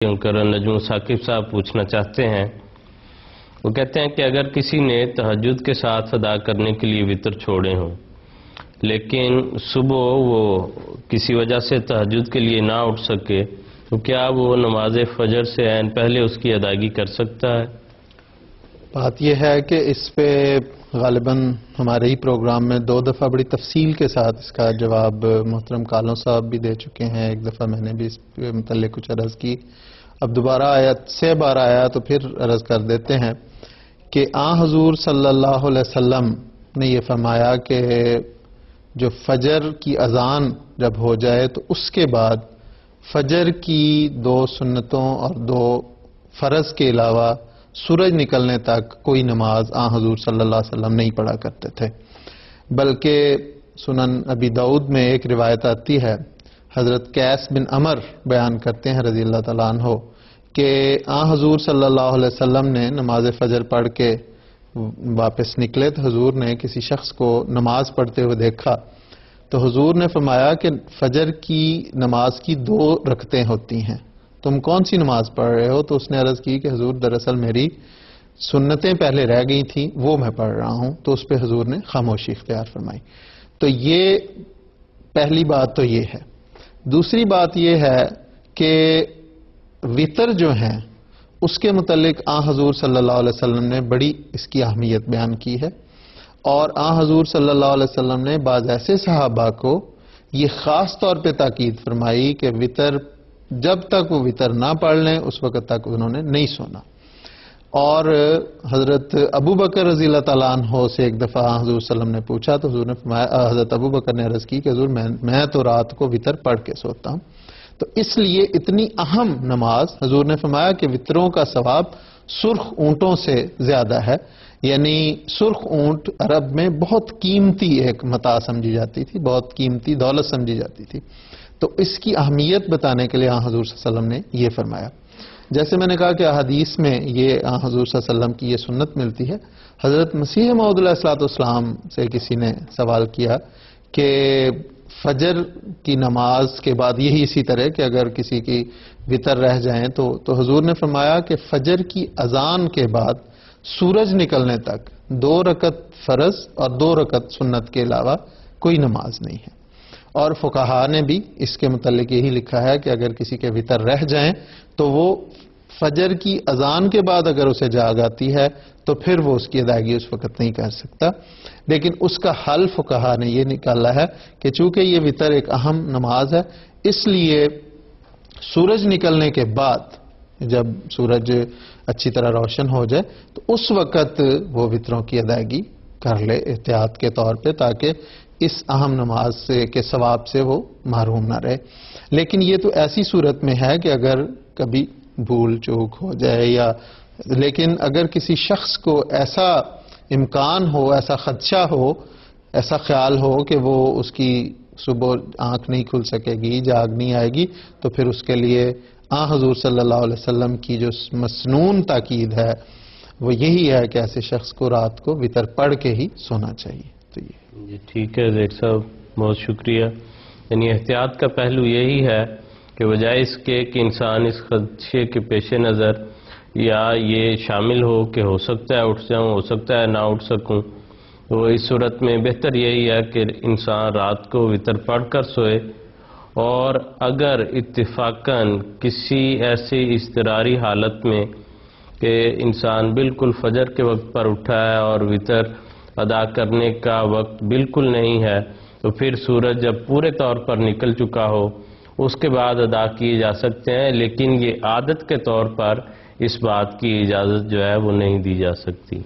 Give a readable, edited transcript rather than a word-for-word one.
کرن نجم ثاقب صاحب پوچھنا چاہتے ہیں. وہ کہتے ہیں کہ اگر کسی نے تہجد کے ساتھ ادا کرنے کے لیے وتر چھوڑے ہوں لیکن صبح وہ کسی وجہ سے تہجد کے لیے نہ اٹھ سکے تو کیا وہ نماز فجر سے عین پہلے اس کی ادائیگی کر سکتا ہے؟ بات یہ ہے کہ اس پہ غالباً ہمارے ہی پروگرام میں 2 دفعہ بڑی تفصیل کے ساتھ اس کا جواب محترم کالوں صاحب بھی دے چکے ہیں. ایک دفعہ میں نے بھی اس پہ متعلق کچھ عرض کی. اب دوبارہ آیا سے بار آیا تو پھر عرض کر دیتے ہیں کہ حضور صلی اللہ علیہ وسلم نے یہ فرمایا کہ جو فجر کی اذان جب ہو جائے تو اس کے بعد فجر کی 2 سنتوں اور 2 فرض کے علاوہ سورج نکلنے تک کوئی نماز حضور صلی اللہ علیہ وسلم نہیں پڑھا کرتے تھے. بلکہ سنن ابی داؤد میں ایک روایت آتی ہے، حضرت قیس بن عمر بیان کرتے ہیں رضی اللہ تعالیٰ عنہ کہ حضور صلی اللہ علیہ وسلم نے نماز فجر پڑھ کے واپس نکلے تو حضور نے کسی شخص کو نماز پڑھتے ہوئے دیکھا تو حضور نے فرمایا کہ فجر کی نماز کی 2 رکعتیں ہوتی ہیں، تم کون سی نماز پڑھ رہے ہو؟ تو اس نے عرض کی کہ حضور دراصل میری سنتیں پہلے رہ گئی تھیں وہ میں پڑھ رہا ہوں. تو اس پہ حضور نے خاموشی اختیار فرمائی. تو یہ پہلی بات تو یہ ہے. دوسری بات یہ ہے کہ وتر جو ہیں اس کے متعلق حضور صلی اللہ علیہ وسلم نے بڑی اس کی اہمیت بیان کی ہے اور حضور صلی اللہ علیہ وسلم نے بعض ایسے صحابہ کو یہ خاص طور پہ تاکید فرمائی کہ وتر جب تک وہ وتر نہ پڑھ لیں اس وقت تک انہوں نے نہیں سونا. اور حضرت ابو بکر رضی اللہ تعالیٰ عنہ سے ایک دفعہ حضور صلی اللہ علیہ وسلم نے پوچھا تو حضور نے فرمایا، حضرت ابو بکر نے عرض کی کہ حضور میں تو رات کو وتر پڑھ کے سوتا ہوں. تو اس لیے اتنی اہم نماز حضور نے فرمایا کہ وتروں کا ثواب سرخ اونٹوں سے زیادہ ہے. یعنی سرخ اونٹ عرب میں بہت قیمتی ایک متاع سمجھی جاتی تھی، بہت قیمتی دولت سمجھی جاتی تھی. تو اس کی اہمیت بتانے کے لیے حضور صلی اللہ علیہ وسلم نے یہ فرمایا. جیسے میں نے کہا کہ احادیث میں یہ حضور صلی اللہ علیہ وسلم کی یہ سنت ملتی ہے. حضرت مسیح موعود علیہ الصلوۃ والسلام سے کسی نے سوال کیا کہ فجر کی نماز کے بعد یہی اسی طرح کہ اگر کسی کی وتر رہ جائیں تو حضور نے فرمایا کہ فجر کی اذان کے بعد سورج نکلنے تک 2 رکعت فرض اور 2 رکعت سنت کے علاوہ کوئی نماز نہیں ہے. اور فقہا نے بھی اس کے متعلق یہی لکھا ہے کہ اگر کسی کے وتر رہ جائیں تو وہ فجر کی اذان کے بعد اگر اسے جاگ آتی ہے تو پھر وہ اس کی ادائیگی اس وقت نہیں کر سکتا. لیکن اس کا حل فقہا نے یہ نکالا ہے کہ چونکہ یہ وتر ایک اہم نماز ہے اس لیے سورج نکلنے کے بعد جب سورج اچھی طرح روشن ہو جائے تو اس وقت وہ وتروں کی ادائیگی کر لے احتیاط کے طور پہ، تاکہ اس اہم نماز کے ثواب سے وہ محروم نہ رہے. لیکن یہ تو ایسی صورت میں ہے کہ اگر کبھی بھول چوک ہو جائے لیکن اگر کسی شخص کو ایسا امکان ہو، ایسا خدشہ ہو، ایسا خیال ہو کہ وہ اس کی صبح آنکھ نہیں کھل سکے گی، جاگ نہیں آئے گی، تو پھر اس کے لیے حضور صلی اللہ علیہ وسلم کی جو مسنون تاکید ہے وہ یہی ہے کہ ایسے شخص کو رات کو وتر پڑھ کے ہی سونا چاہیے. تو جی ٹھیک ہے زید صاحب، بہت شکریہ. یعنی احتیاط کا پہلو یہی ہے کہ بجائے اس کے کہ انسان اس خدشے کے پیش نظر یا یہ شامل ہو کہ ہو سکتا ہے اٹھ جاؤں، ہو سکتا ہے نہ اٹھ سکوں، تو اس صورت میں بہتر یہی ہے کہ انسان رات کو وتر پڑھ کر سوئے. اور اگر اتفاقاً کسی ایسی اضطراری حالت میں کہ انسان بالکل فجر کے وقت پر اٹھا ہے اور وتر ادا کرنے کا وقت بالکل نہیں ہے تو پھر سورج جب پورے طور پر نکل چکا ہو اس کے بعد ادا کیے جا سکتے ہیں. لیکن یہ عادت کے طور پر اس بات کی اجازت جو ہے وہ نہیں دی جا سکتی.